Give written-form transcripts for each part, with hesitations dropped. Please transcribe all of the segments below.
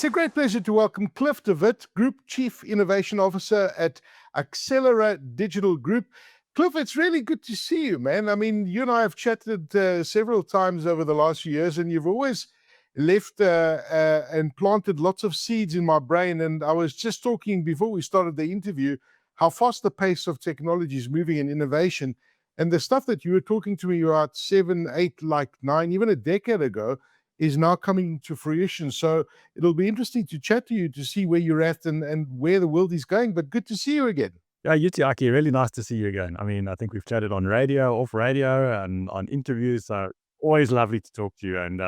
a great pleasure to welcome Cliff de Wit, Group Chief Innovation Officer at Accelera Digital Group. Cliff, it's really good to see you, man. I mean, you and I have chatted several times over the last few years, and you've always left and planted lots of seeds in my brain. And I was just talking before we started the interview how fast the pace of technology is moving in innovation. And the stuff that you were talking to me about 7, 8, like 9, even a decade ago, is now coming to fruition. So it'll be interesting to chat to you to see where you're at and where the world is going. But good to see you again. Yeah, you too, Aki. Really nice to see you again. I mean, I think we've chatted on radio, off radio, and on interviews. So always lovely to talk to you. And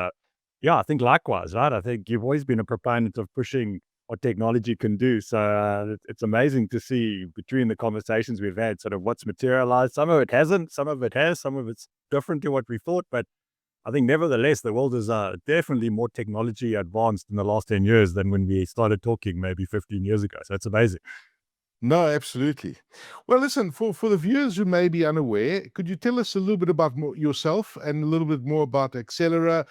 yeah, I think likewise, right? I think you've always been a proponent of pushing what technology can do. So it's amazing to see between the conversations we've had, sort of what's materialized. Some of it hasn't, some of it has, some of it's different to what we thought. But I think nevertheless, the world is definitely more technology advanced in the last 10 years than when we started talking maybe 15 years ago. So it's amazing. No, absolutely. Well, listen, for the viewers who may be unaware, could you tell us a little bit about yourself and a little bit more about Accelera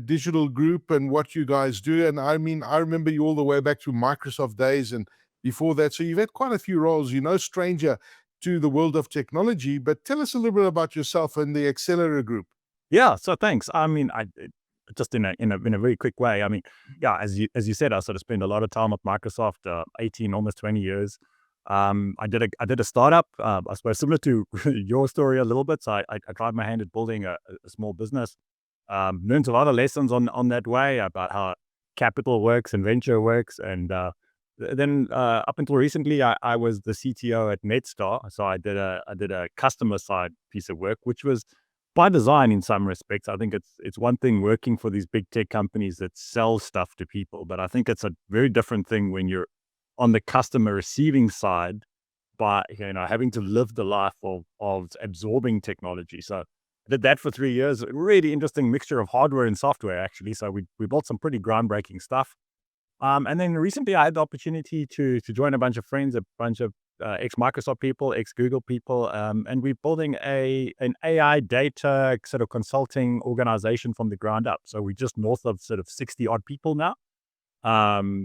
Digital Group and what you guys do? And I mean, I remember you all the way back to Microsoft days and before that. So you've had quite a few roles. You're no stranger to the world of technology, but tell us a little bit about yourself and the Accelera Group. Yeah, so thanks. I mean, just in a very quick way. I mean, yeah, as you said, I sort of spent a lot of time at Microsoft, 18, almost 20 years. I did a startup, I suppose similar to your story a little bit. So I tried my hand at building a small business. Learned a lot of lessons on that way about how capital works and venture works. And then up until recently, I was the CTO at MedStar. So I did a customer side piece of work, which was by design in some respects. I think it's one thing working for these big tech companies that sell stuff to people, but I think it's a very different thing when you're on the customer receiving side by having to live the life of absorbing technology. So I did that for 3 years. A really interesting mixture of hardware and software, actually. So we built some pretty groundbreaking stuff. And then recently I had the opportunity to join a bunch of friends, a bunch of ex-Microsoft people, ex-Google people, and we're building an AI data sort of consulting organization from the ground up. So we're just north of sort of 60 odd people now,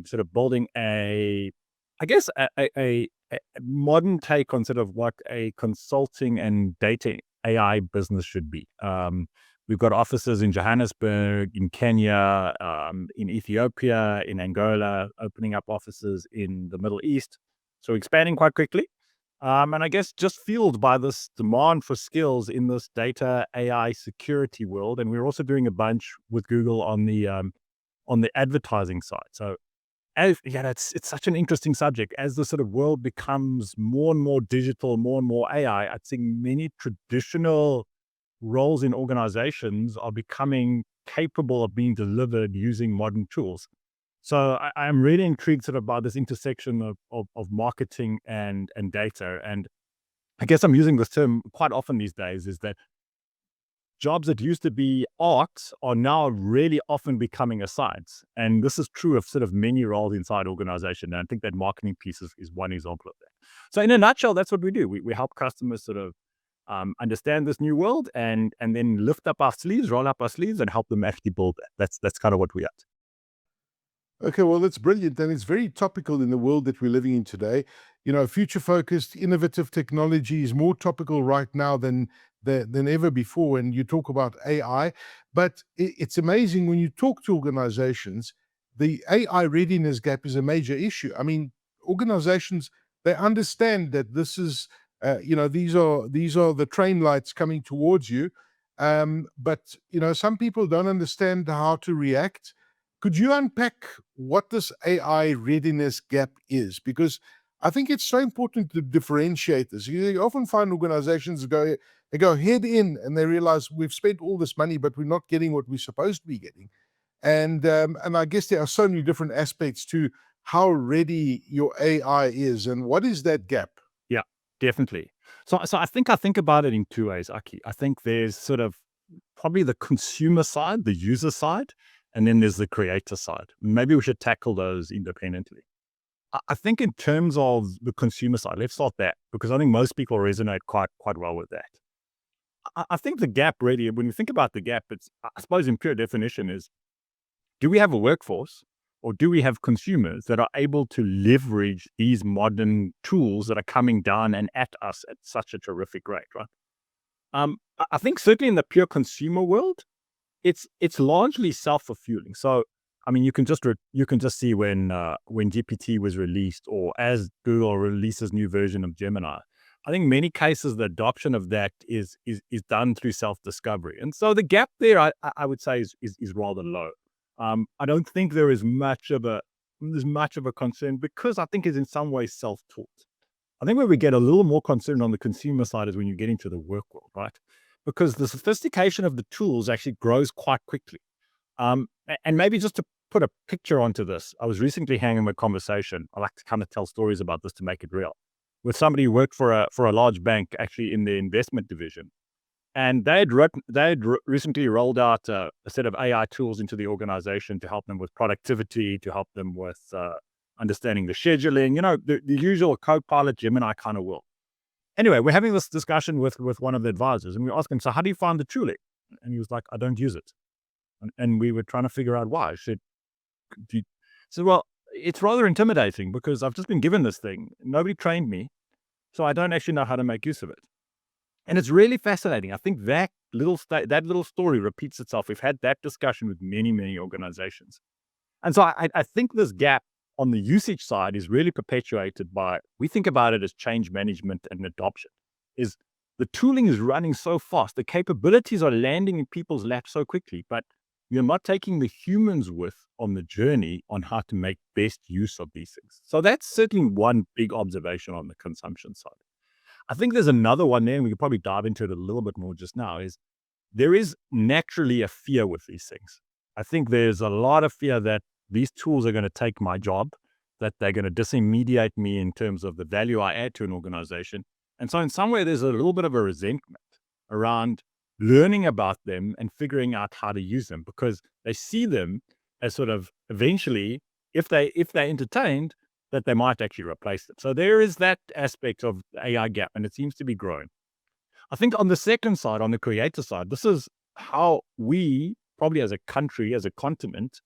sort of building a modern take on sort of what a consulting and data AI business should be. We've got offices in Johannesburg, in Kenya, in Ethiopia, in Angola, opening up offices in the Middle East. So expanding quite quickly. And I guess just fueled by this demand for skills in this data AI security world. And we're also doing a bunch with Google on the advertising side. So it's such an interesting subject. As the sort of world becomes more and more digital, more and more AI, I think many traditional roles in organizations are becoming capable of being delivered using modern tools. So I'm really intrigued sort of by this intersection of marketing and data. And I guess I'm using this term quite often these days, is that jobs that used to be art are now really often becoming a science. And this is true of sort of many roles inside organization. And I think that marketing piece is one example of that. So in a nutshell, that's what we do. We help customers sort of understand this new world and then lift up our sleeves, roll up our sleeves and help them actually build that. That's kind of what we are. Okay, well, that's brilliant. And it's very topical in the world that we're living in today. Future-focused, innovative technology is more topical right now than ever before. And you talk about AI, but it's amazing when you talk to organizations, the AI readiness gap is a major issue. I mean, organizations, they understand that this is, these are the train lights coming towards you. But some people don't understand how to react. Could you unpack what this AI readiness gap is? Because I think it's so important to differentiate this. You often find organizations go head in and they realize we've spent all this money, but we're not getting what we're supposed to be getting. And I guess there are so many different aspects to how ready your AI is. And what is that gap? Yeah, definitely. So I think about it in two ways, Aki. I think there's sort of probably the consumer side, the user side, and then there's the creator side. Maybe we should tackle those independently. I think in terms of the consumer side, let's start there, because I think most people resonate quite well with that. I think the gap really, when you think about the gap, it's, I suppose in pure definition is, do we have a workforce or do we have consumers that are able to leverage these modern tools that are coming down and at us at such a terrific rate, right? I think certainly in the pure consumer world, it's largely self-fulfilling. So, I mean, you can just see when GPT was released, or as Google releases new version of Gemini. I think many cases the adoption of that is done through self-discovery, and so the gap there, I would say, is rather low. I don't think there's much of a concern because I think it's in some ways self-taught. I think where we get a little more concerned on the consumer side is when you get into the work world, right? Because the sophistication of the tools actually grows quite quickly. And maybe just to put a picture onto this, I was recently having a conversation. I like to kind of tell stories about this to make it real, with somebody who worked for a large bank, actually in the investment division, and recently rolled out a set of AI tools into the organization to help them with productivity, to help them with understanding the scheduling, the usual Copilot Gemini kind of world. Anyway, we're having this discussion with one of the advisors, and we asked him, so how do you find the tooling? And he was like, I don't use it. And we were trying to figure out why. I said, well, it's rather intimidating because I've just been given this thing. Nobody trained me, so I don't actually know how to make use of it. And it's really fascinating. I think that little story repeats itself. We've had that discussion with many, many organizations. And so I think this gap on the usage side is really perpetuated by, we think about it as change management and adoption, is the tooling is running so fast. The capabilities are landing in people's laps so quickly, but you're not taking the humans with on the journey on how to make best use of these things. So that's certainly one big observation on the consumption side. I think there's another one there, and we could probably dive into it a little bit more just now, is there is naturally a fear with these things. I think there's a lot of fear that these tools are going to take my job, that they're going to disintermediate me in terms of the value I add to an organization. And so in some way, there's a little bit of a resentment around learning about them and figuring out how to use them, because they see them as sort of eventually, if they're entertained, that they might actually replace them. So there is that aspect of the AI gap, and it seems to be growing. I think on the second side, on the creator side, this is how we, probably as a country, as a continent,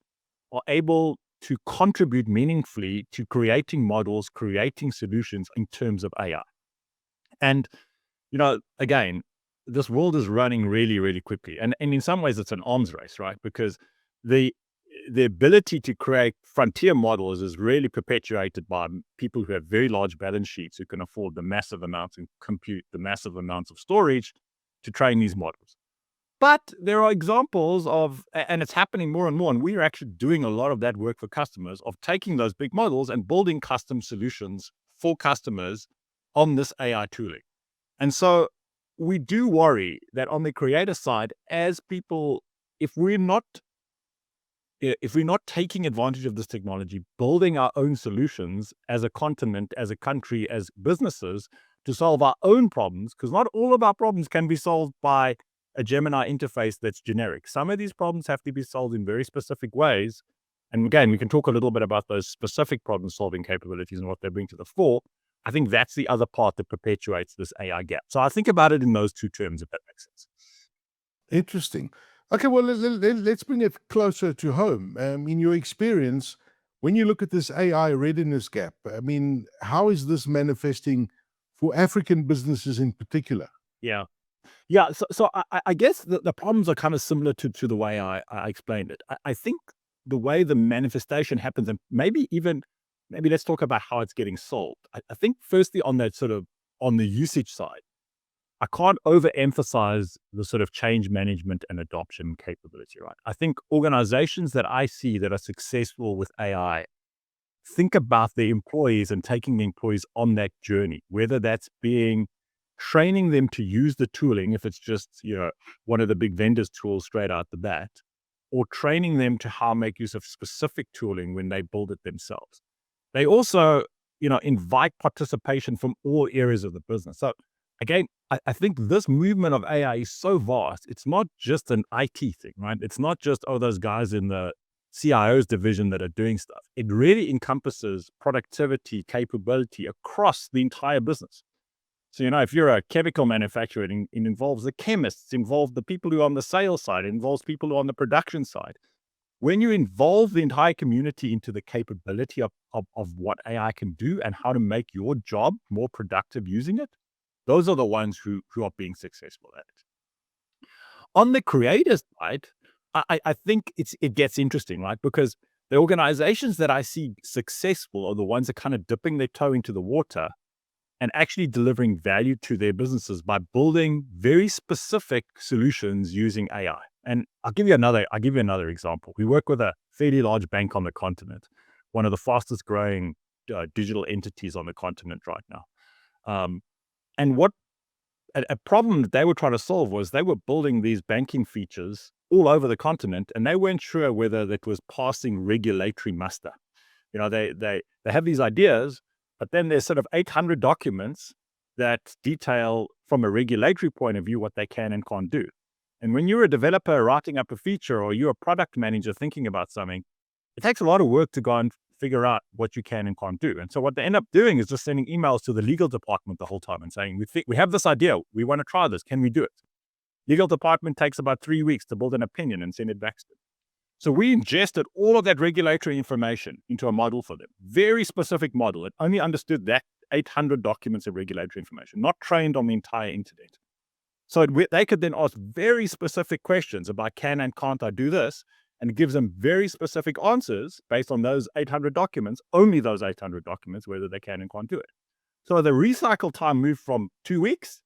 are able to contribute meaningfully to creating models, creating solutions in terms of AI. And, again, this world is running really, really quickly. And in some ways, it's an arms race, right? Because the ability to create frontier models is really perpetuated by people who have very large balance sheets, who can afford the massive amounts and compute the massive amounts of storage to train these models. But there are examples of, and it's happening more and more, and we're actually doing a lot of that work for customers, of taking those big models and building custom solutions for customers on this AI tooling. And so we do worry that on the creator side, as people, if we're not taking advantage of this technology, building our own solutions as a continent, as a country, as businesses, to solve our own problems, because not all of our problems can be solved by a Gemini interface that's generic. Some of these problems have to be solved in very specific ways. And again, we can talk a little bit about those specific problem-solving capabilities and what they bring to the fore. I think that's the other part that perpetuates this AI gap. So I think about it in those two terms, if that makes sense. Interesting. Okay, well, let's bring it closer to home. In your experience, when you look at this AI readiness gap, I mean, how is this manifesting for African businesses in particular? Yeah. Yeah. So I guess the problems are kind of similar to the way I explained it. I think the way the manifestation happens, and maybe let's talk about how it's getting solved. I think firstly on the usage side, I can't overemphasize the sort of change management and adoption capability, right? I think organizations that I see that are successful with AI think about the employees and taking the employees on that journey, whether that's training them to use the tooling, if it's just, one of the big vendors' tools straight out the bat, or training them to how make use of specific tooling when they build it themselves. They also, invite participation from all areas of the business. So again, I think this movement of AI is so vast. It's not just an IT thing, right? It's not just, those guys in the CIO's division that are doing stuff. It really encompasses productivity, capability across the entire business. So, if you're a chemical manufacturer, it involves the chemists, involves the people who are on the sales side, it involves people who are on the production side. when you involve the entire community into the capability of what AI can do and how to make your job more productive using it, those are the ones who are being successful at it. On the creator side, I think it gets interesting, right? Because the organizations that I see successful are the ones that kind of dipping their toe into the water and actually delivering value to their businesses by building very specific solutions using AI. And I'll give you another example. We work with a fairly large bank on the continent, one of the fastest growing digital entities on the continent right now. And what a problem that they were trying to solve was they were building these banking features all over the continent, and they weren't sure whether that was passing regulatory muster. They have these ideas, but then there's sort of 800 documents that detail from a regulatory point of view what they can and can't do. And when you're a developer writing up a feature, or you're a product manager thinking about something, it takes a lot of work to go and figure out what you can and can't do. And so what they end up doing is just sending emails to the legal department the whole time and saying, we have this idea, we want to try this, can we do it? Legal department takes about 3 weeks to build an opinion and send it back to them. So we ingested all of that regulatory information into a model for them. Very specific model. It only understood that 800 documents of regulatory information, not trained on the entire internet. So they could then ask very specific questions about can and can't I do this? And it gives them very specific answers based on those 800 documents, only those 800 documents, whether they can and can't do it. So the recycle time moved from 2 weeks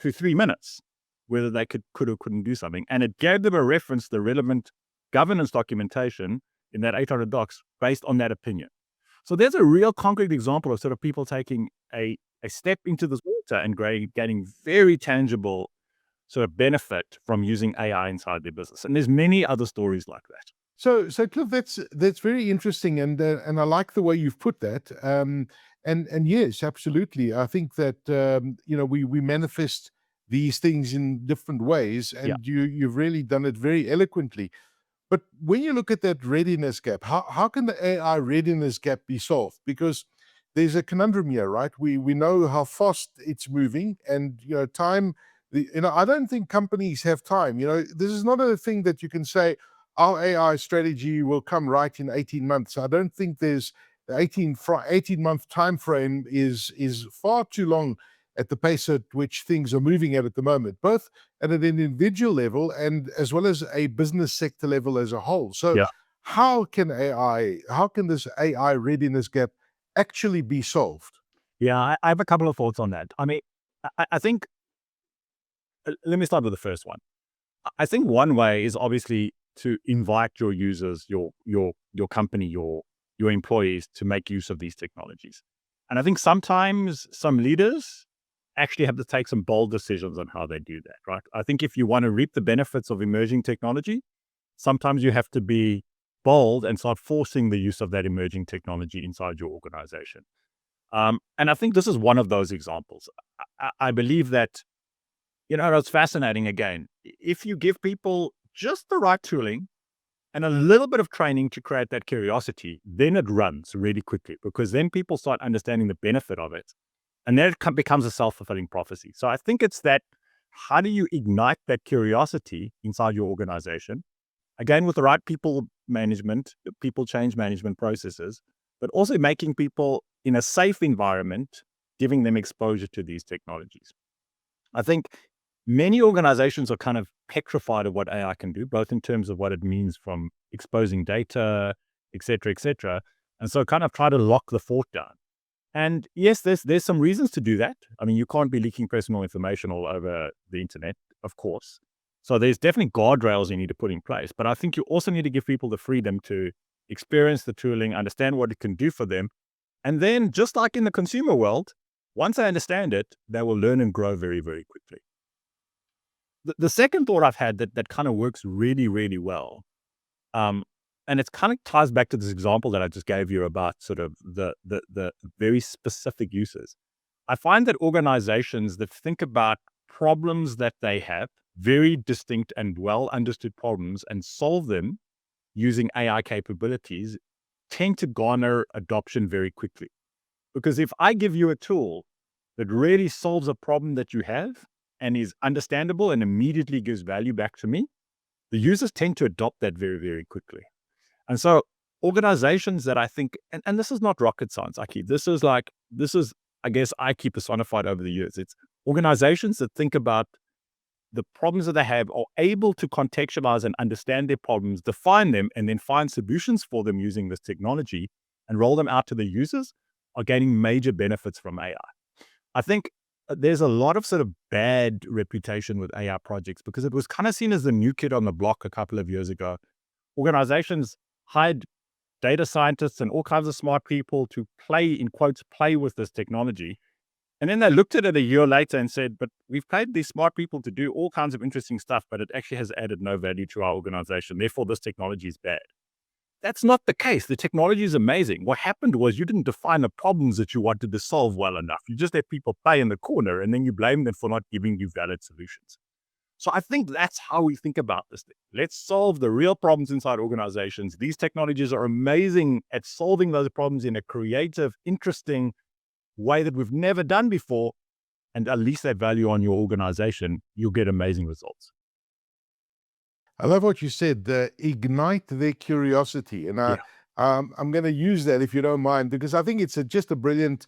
to 3 minutes, whether they could or couldn't do something. And it gave them a reference to the relevant governance documentation in that 800 docs based on that opinion. So there's a real concrete example of sort of people taking a step into this water and gaining very tangible sort of benefit from using AI inside their business. And there's many other stories like that. So Cliff, that's very interesting, and I like the way you've put that. And yes, absolutely. I think that we manifest these things in different ways, Yeah. and you've really done it very eloquently. But when you look at that readiness gap, how can the AI readiness gap be solved? Because there's a conundrum here, right? We know how fast it's moving, and time. I don't think companies have time. This is not a thing that you can say our AI strategy will come right in 18 months. I don't think there's the 18-month time frame is far too long at the pace at which things are moving at the moment, both at an individual level and as well as a business sector level as a whole. So Yeah. how can this AI readiness gap actually be solved? Yeah, I have a couple of thoughts on that. I mean, I think, let me start with the first one. I think one way is obviously to invite your users, your company, your employees to make use of these technologies. And I think sometimes some leaders actually have to take some bold decisions on how they do that, right? I think if you want to reap the benefits of emerging technology, sometimes you have to be bold and start forcing the use of that emerging technology inside your organization. And I think this is one of those examples. I believe that, it's fascinating again. If you give people just the right tooling and a little bit of training to create that curiosity, then it runs really quickly, because then people start understanding the benefit of it. And then it becomes a self-fulfilling prophecy. So I think it's that, how do you ignite that curiosity inside your organization? Again, with the right people change management processes, but also making people in a safe environment, giving them exposure to these technologies. I think many organizations are kind of petrified of what AI can do, both in terms of what it means from exposing data, et cetera, and so kind of try to lock the fort down. And yes, there's some reasons to do that. I mean, you can't be leaking personal information all over the internet, of course. So there's definitely guardrails you need to put in place. But I think you also need to give people the freedom to experience the tooling, understand what it can do for them. And then, just like in the consumer world, once they understand it, they will learn and grow very, very quickly. The second thought I've had that kind of works really, really well, and it kind of ties back to this example that I just gave you about sort of the very specific uses. I find that organizations that think about problems that they have, very distinct and well understood problems, and solve them using AI capabilities, tend to garner adoption very quickly. Because if I give you a tool that really solves a problem that you have and is understandable and immediately gives value back to me, the users tend to adopt that very, very quickly. And so organizations that I think, and this is not rocket science, Aki. This is, I guess, Aki personified over the years. It's organizations that think about the problems that they have, are able to contextualize and understand their problems, define them, and then find solutions for them using this technology and roll them out to the users, are gaining major benefits from AI. I think there's a lot of sort of bad reputation with AI projects because it was kind of seen as the new kid on the block a couple of years ago. Organizations hired data scientists and all kinds of smart people to play, in quotes, play with this technology. And then they looked at it a year later and said, but we've paid these smart people to do all kinds of interesting stuff, but it actually has added no value to our organization. Therefore, this technology is bad. That's not the case. The technology is amazing. What happened was you didn't define the problems that you wanted to solve well enough. You just let people play in the corner and then you blame them for not giving you valid solutions. So I think that's how we think about this thing. Let's solve the real problems inside organizations. These technologies are amazing at solving those problems in a creative, interesting way that we've never done before, and unleash that value on your organization. You'll get amazing results. I love what you said, ignite their curiosity. And Yeah. I'm going to use that if you don't mind, because I think it's just a brilliant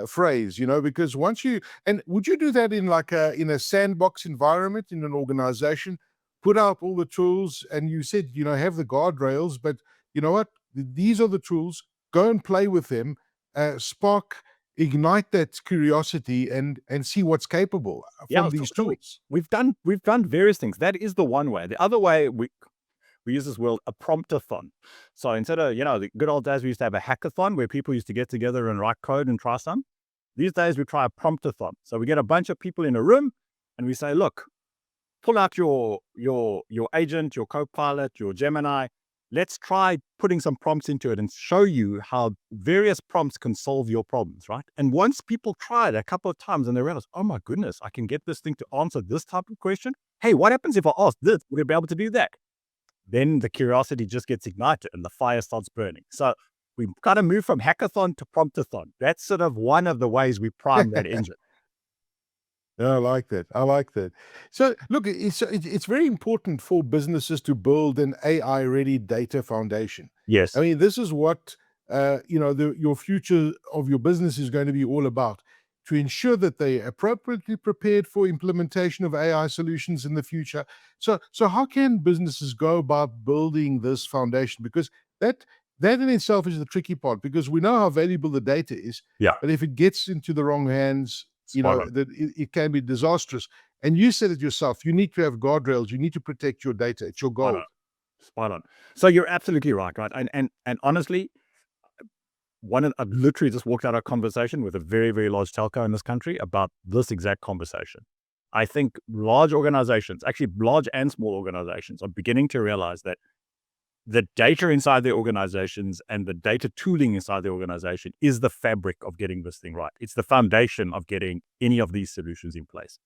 phrase, because once and would you do that in in a sandbox environment in an organization, put out all the tools and you said, have the guardrails, but you know what? These are the tools, go and play with them, spark, ignite that curiosity and see what's capable Yeah. from these So tools. we've done various things. That is the one way. The other way, we use this word, a promptathon. So instead of, the good old days, we used to have a hackathon where people used to get together and write code and try some. These days we try a promptathon. So we get a bunch of people in a room and we say, look, pull out your agent, your Copilot, your Gemini. Let's try putting some prompts into it and show you how various prompts can solve your problems, right? And once people try it a couple of times and they realize, oh my goodness, I can get this thing to answer this type of question. Hey, what happens if I ask this? We're going to be able to do that. Then the curiosity just gets ignited and the fire starts burning. So we kind of move from hackathon to promptathon. That's sort of one of the ways we prime that engine. I like that. I like that. So, look, it's very important for businesses to build an AI-ready data foundation. Yes. I mean, this is what your future of your business is going to be all about. To ensure that they're appropriately prepared for implementation of AI solutions in the future. So how can businesses go about building this foundation? Because that in itself is the tricky part. Because we know how valuable the data is, Yeah. but if it gets into the wrong hands, Spot on. that it can be disastrous. And you said it yourself, you need to have guardrails, you need to protect your data. It's your Spot on. gold. Spot on. So you're absolutely right? And honestly, I literally just walked out of a conversation with a very, very large telco in this country about this exact conversation. I think large organizations, actually large and small organizations, are beginning to realize that the data inside their organizations and the data tooling inside the organization is the fabric of getting this thing right. It's the foundation of getting any of these solutions in place.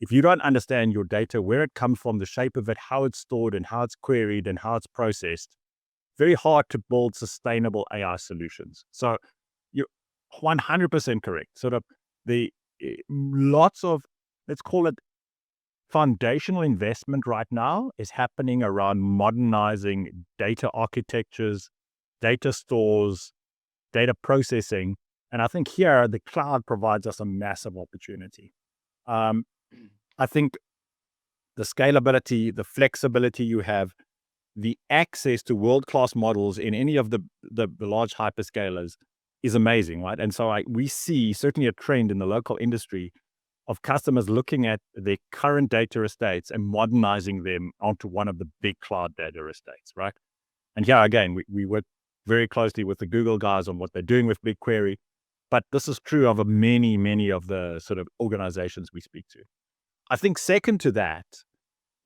If you don't understand your data, where it comes from, the shape of it, how it's stored and how it's queried and how it's processed, very hard to build sustainable AI solutions. So you're 100% correct. Sort of lots of, let's call it, foundational investment right now is happening around modernizing data architectures, data stores, data processing. And I think here the cloud provides us a massive opportunity. I think the scalability, the flexibility you have, the access to world-class models in any of the large hyperscalers is amazing, right? And so we see certainly a trend in the local industry of customers looking at their current data estates and modernizing them onto one of the big cloud data estates, right? And here again, we work very closely with the Google guys on what they're doing with BigQuery, but this is true of many, many of the sort of organizations we speak to. I think second to that,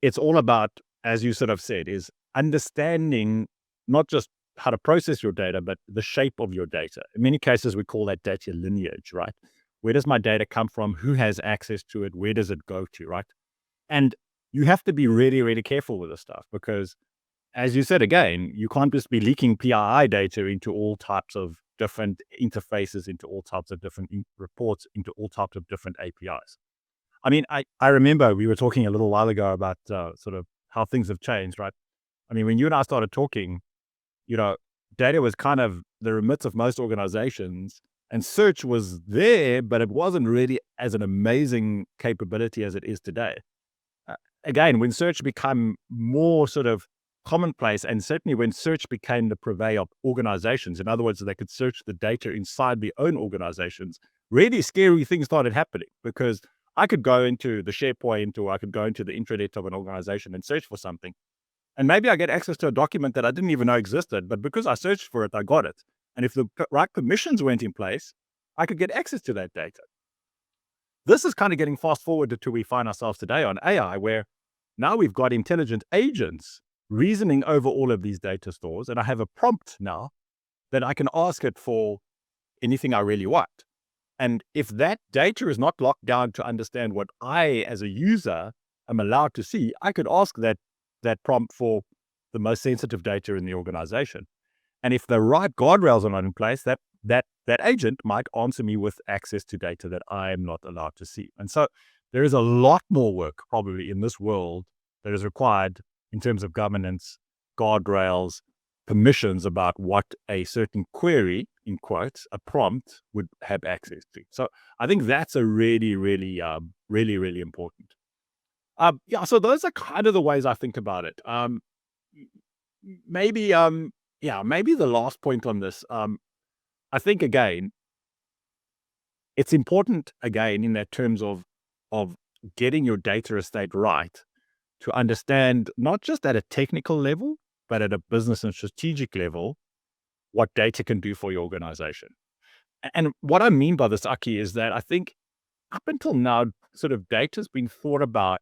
it's all about, as you sort of said, is understanding not just how to process your data, but the shape of your data. In many cases, we call that data lineage, right? Where does my data come from? Who has access to it? Where does it go to, right? And you have to be really, really careful with this stuff because, as you said again, you can't just be leaking PII data into all types of different interfaces, into all types of different reports, into all types of different APIs. I mean, I remember we were talking a little while ago about sort of how things have changed, right? I mean, when you and I started talking, data was kind of the remit of most organizations, and search was there, but it wasn't really as an amazing capability as it is today. Again, when search became more sort of commonplace, and certainly when search became the purvey of organizations, in other words, they could search the data inside their own organizations, really scary things started happening, because I could go into the SharePoint, or I could go into the intranet of an organization and search for something. And maybe I get access to a document that I didn't even know existed, but because I searched for it, I got it. And if the right permissions weren't in place, I could get access to that data. This is kind of getting fast forwarded to we find ourselves today on AI, where now we've got intelligent agents reasoning over all of these data stores. And I have a prompt now that I can ask it for anything I really want. And if that data is not locked down to understand what I, as a user, am allowed to see, I could ask that prompt for the most sensitive data in the organization. And if the right guardrails are not in place, that agent might answer me with access to data that I am not allowed to see. And so there is a lot more work probably in this world that is required in terms of governance, guardrails, permissions about what a certain query, in quotes, a prompt, would have access to. So I think that's a really, really, really important. So those are kind of the ways I think about it. Maybe the last point on this. I think again, it's important again in that terms of getting your data estate right, to understand not just at a technical level, but at a business and strategic level, what data can do for your organization. And what I mean by this, Aki, is that I think up until now, sort of data has been thought about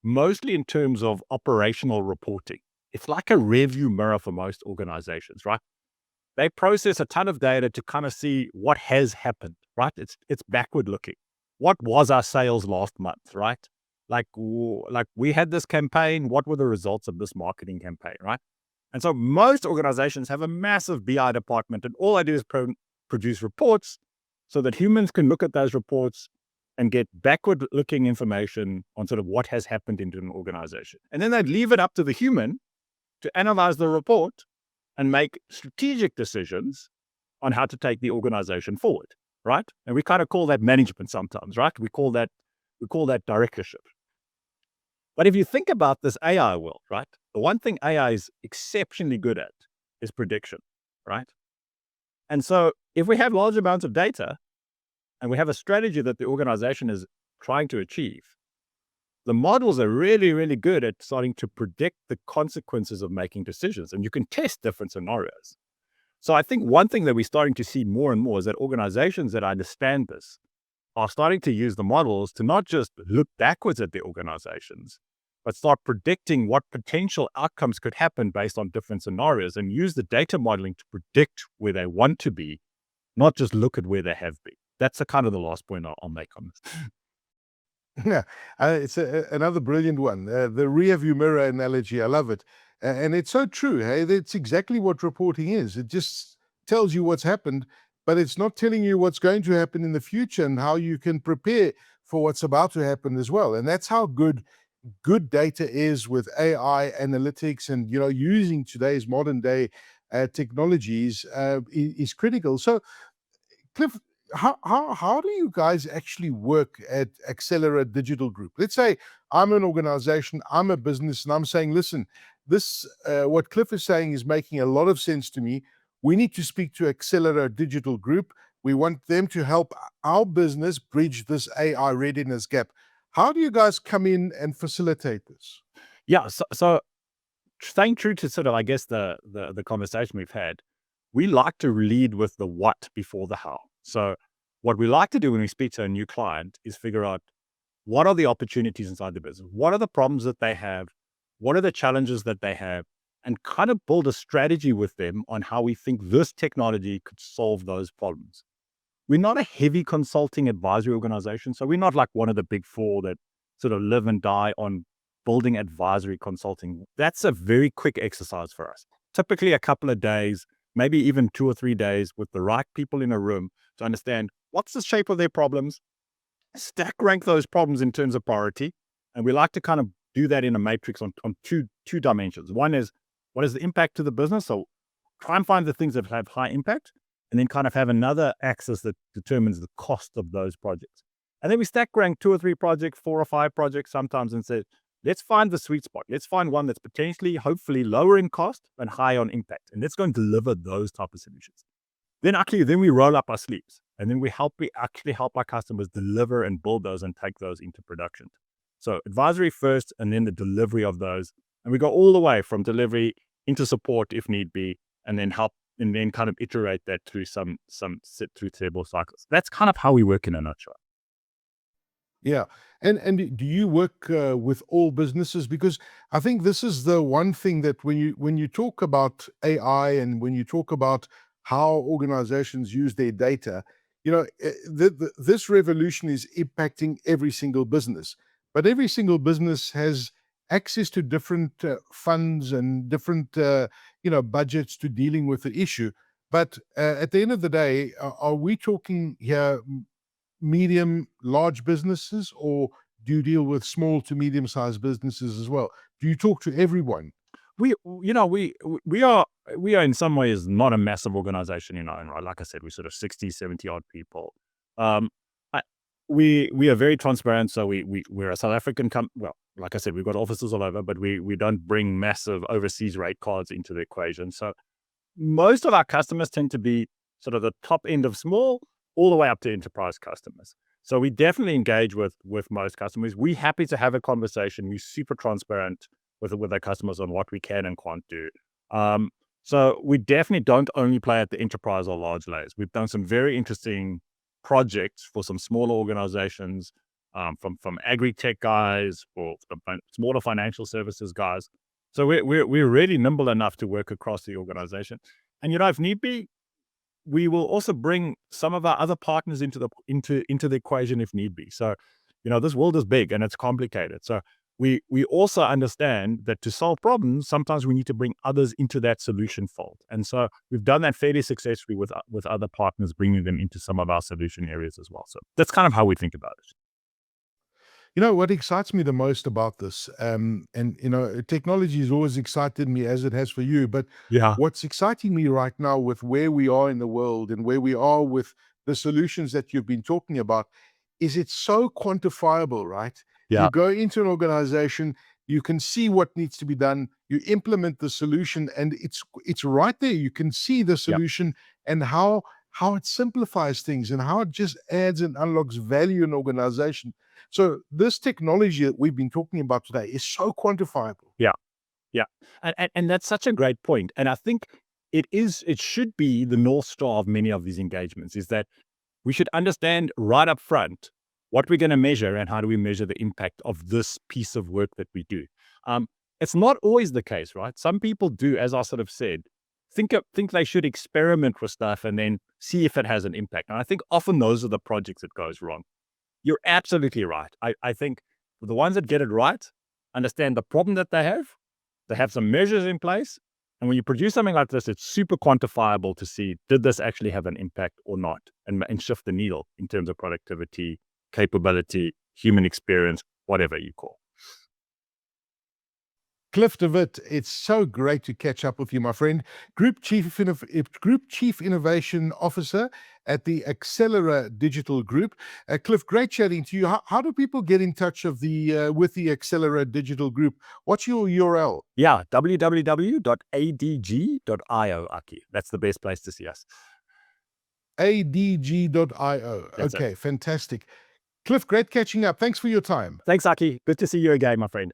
mostly in terms of operational reporting. It's like a rearview mirror for most organizations, right? They process a ton of data to kind of see what has happened, right? It's backward looking. What was our sales last month, right? Like we had this campaign. What were the results of this marketing campaign, right? And so most organizations have a massive BI department, and all I do is produce reports so that humans can look at those reports and get backward-looking information on sort of what has happened into an organization. And then they'd leave it up to the human to analyze the report and make strategic decisions on how to take the organization forward, right? And we kind of call that management sometimes, right? We call that directorship. But if you think about this AI world, right? The one thing AI is exceptionally good at is prediction, right? And so if we have large amounts of data and we have a strategy that the organization is trying to achieve, the models are really, really good at starting to predict the consequences of making decisions, and you can test different scenarios. So I think one thing that we're starting to see more and more is that organizations that understand this are starting to use the models to not just look backwards at the organizations, but start predicting what potential outcomes could happen based on different scenarios, and use the data modeling to predict where they want to be, not just look at where they have been. That's kind of the last point I'll make on this. Yeah, it's another brilliant one. The rear view mirror analogy, I love it. And it's so true. Hey, that's exactly what reporting is. It just tells you what's happened, but it's not telling you what's going to happen in the future and how you can prepare for what's about to happen as well. And that's how good data is with AI analytics, and using today's modern day technologies is critical. So, Cliff, how do you guys actually work at Accelera Digital Group? Let's say I'm an organization, I'm a business, and I'm saying, listen, this what Cliff is saying is making a lot of sense to me. We need to speak to Accelera Digital Group. We want them to help our business bridge this AI readiness gap. How do you guys come in and facilitate this? Yeah, so staying true to sort of, I guess, the conversation we've had, we like to lead with the what before the how. So what we like to do when we speak to a new client is figure out what are the opportunities inside the business, what are the problems that they have, what are the challenges that they have, and kind of build a strategy with them on how we think this technology could solve those problems. We're not a heavy consulting advisory organization, so we're not like one of the big four that sort of live and die on building advisory consulting. That's a very quick exercise for us. Typically a couple of days, maybe even 2 or 3 days with the right people in a room to understand what's the shape of their problems, stack rank those problems in terms of priority. And we like to kind of do that in a matrix on two dimensions. One is, what is the impact to the business? So try and find the things that have high impact, and then kind of have another axis that determines the cost of those projects. And then we stack rank 2 or 3 projects, 4 or 5 projects sometimes, and say, let's find the sweet spot. Let's find one that's potentially, hopefully, lower in cost and high on impact. And let's go and deliver those type of solutions. Then we roll up our sleeves, and then we actually help our customers deliver and build those and take those into production. So advisory first, and then the delivery of those. And we go all the way from delivery into support if need be, and then help, and then kind of iterate that through some sit through several cycles. That's kind of how we work in a nutshell. Yeah. And do you work with all businesses? Because I think this is the one thing that when you talk about AI and when you talk about how organizations use their data, this revolution is impacting every single business. But every single business has access to different funds and different budgets to dealing with the issue. But at the end of the day, are we talking here medium, large businesses, or do you deal with small to medium-sized businesses as well? Do you talk to everyone? We are in some ways not a massive organization in our own right. Like I said, we're sort of 60, 70 odd people. We are very transparent. So we're a South African well, like I said, we've got offices all over, but we don't bring massive overseas rate cards into the equation. So most of our customers tend to be sort of the top end of small all the way up to enterprise customers. So we definitely engage with most customers. We're happy to have a conversation. We're super transparent with our customers on what we can and can't do. So we definitely don't only play at the enterprise or large layers. We've done some very interesting projects for some smaller organizations, from agri-tech guys, or smaller financial services guys. So we're really nimble enough to work across the organization. And if need be, we will also bring some of our other partners into the equation if need be. So, this world is big and it's complicated. So we also understand that to solve problems, sometimes we need to bring others into that solution fold. And so we've done that fairly successfully with other partners, bringing them into some of our solution areas as well. So that's kind of how we think about it. What excites me the most about this, and technology has always excited me as it has for you, but Yeah. what's exciting me right now with where we are in the world and where we are with the solutions that you've been talking about is it's so quantifiable, right? Yeah. You go into an organization, you can see what needs to be done, you implement the solution, and it's right there. You can see the Yeah. solution and how it simplifies things and how it just adds and unlocks value in an organization. So this technology that we've been talking about today is so quantifiable. Yeah. Yeah. And that's such a great point. And I think it should be the North Star of many of these engagements, is that we should understand right up front what we're going to measure and how do we measure the impact of this piece of work that we do. It's not always the case, right? Some people do, as I sort of said, think they should experiment with stuff and then see if it has an impact. And I think often those are the projects that goes wrong. You're absolutely right. I think the ones that get it right understand the problem that they have some measures in place. And when you produce something like this, it's super quantifiable to see, did this actually have an impact or not, and shift the needle in terms of productivity, capability, human experience, whatever you call. Cliff de Wit, it's so great to catch up with you, my friend. Group Chief Innovation Officer at the Accelera Digital Group. Cliff, great chatting to you. How do people get in touch with the Accelera Digital Group? What's your URL? Yeah, www.adg.io, Aki. That's the best place to see us. adg.io. Okay, fantastic. Cliff, great catching up. Thanks for your time. Thanks, Aki. Good to see you again, my friend.